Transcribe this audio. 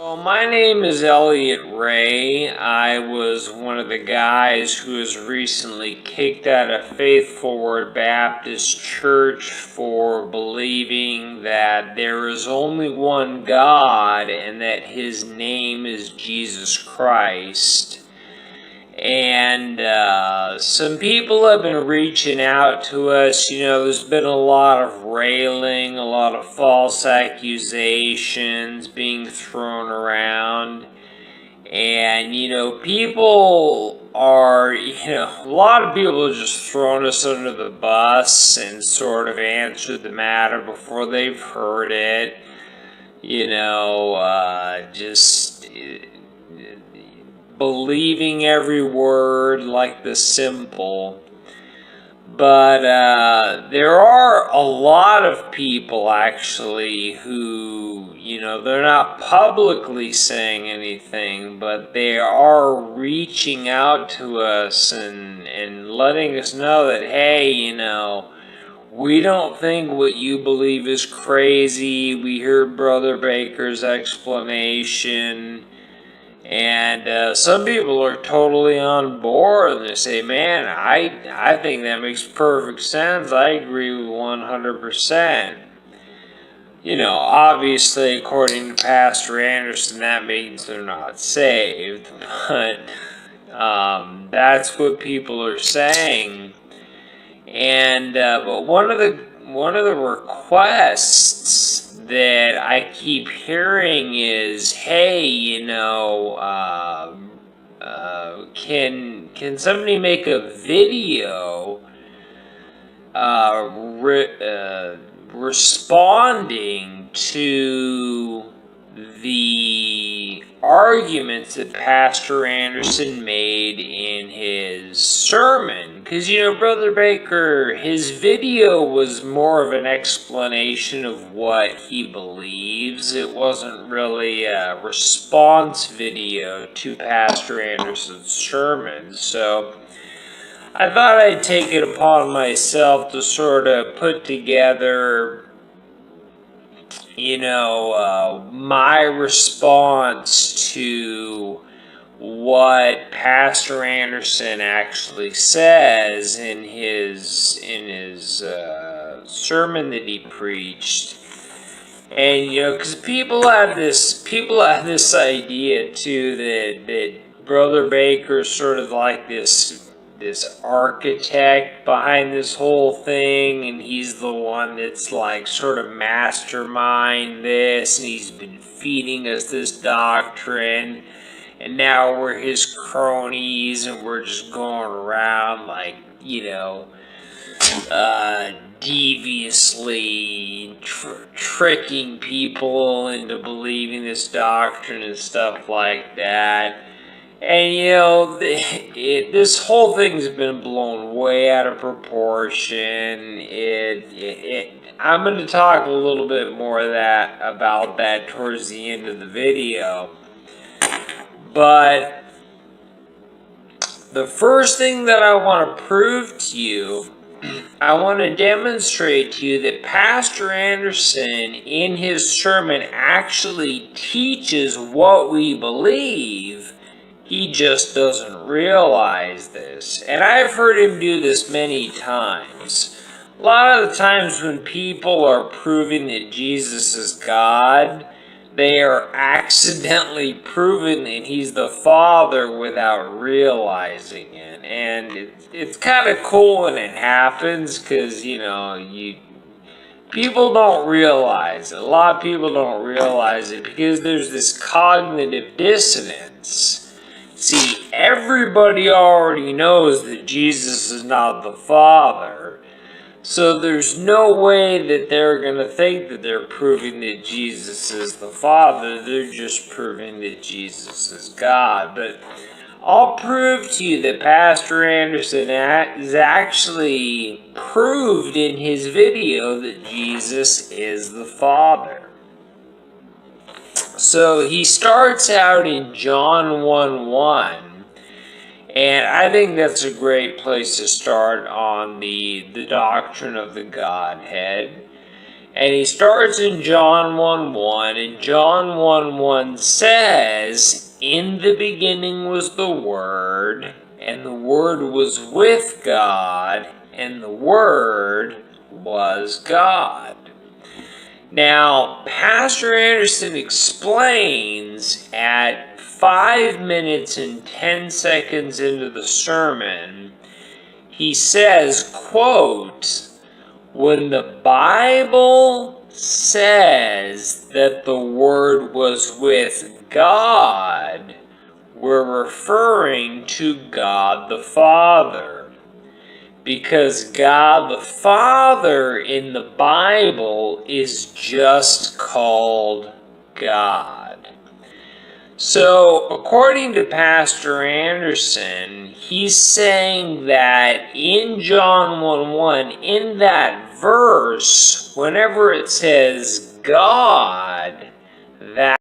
Well, my name is Elliott Ray. I was one of the guys who was recently kicked out of Faith Forward Baptist Church for believing that there is only one God and that his name is Jesus Christ. And some people have been reaching out to us. There's been a lot of railing, a lot of false accusations being thrown around. And, people are, a lot of people are just throwing us under the bus and sort of answered the matter before they've heard it. Just believing every word like the simple. But there are a lot of people actually who, they're not publicly saying anything, but they are reaching out to us and letting us know that, hey, we don't think what you believe is crazy. We heard Brother Baker's explanation. And some people are totally on board and they say, man, I think that makes perfect sense. I agree with 100%. Obviously, according to Pastor Anderson, that means they're not saved. But that's what people are saying. And but one of the requests that I keep hearing is, hey, can somebody make a video responding to the arguments that Pastor Anderson made in his sermon? Because, Brother Baker, his video was more of an explanation of what he believes. It wasn't really a response video to Pastor Anderson's sermon. So I thought I'd take it upon myself to sort of put together my response to what Pastor Anderson actually says in his sermon that he preached. And because people have this idea too that Brother Baker's sort of like this architect behind this whole thing, and he's the one that's like sort of mastermind this, and he's been feeding us this doctrine, and now we're his cronies, and we're just going around like, deviously tricking people into believing this doctrine and stuff like that. And this whole thing's been blown way out of proportion. I'm going to talk a little bit more about that towards the end of the video. But the first thing that I want to prove to you, I want to demonstrate to you that Pastor Anderson in his sermon actually teaches what we believe. He just doesn't realize this. And I've heard him do this many times. A lot of the times when people are proving that Jesus is God, they are accidentally proving that he's the Father without realizing it. And it's kind of cool when it happens because, people don't realize it. A lot of people don't realize it because there's this cognitive dissonance. See, everybody already knows that Jesus is not the Father, so there's no way that they're going to think that they're proving that Jesus is the Father. They're just proving that Jesus is God. But I'll prove to you that Pastor Anderson is actually proved in his video that Jesus is the Father. So he starts out in John 1:1, and I think that's a great place to start on the doctrine of the Godhead. And he starts in John 1:1, and John 1:1 says, "In the beginning was the Word, and the Word was with God, and the Word was God." Now, Pastor Anderson explains at 5 minutes and 10 seconds into the sermon, he says, quote, "When the Bible says that the Word was with God, we're referring to God the Father. Because God the Father in the Bible is just called God." So, according to Pastor Anderson, he's saying that in John 1:1, in that verse, whenever it says God, that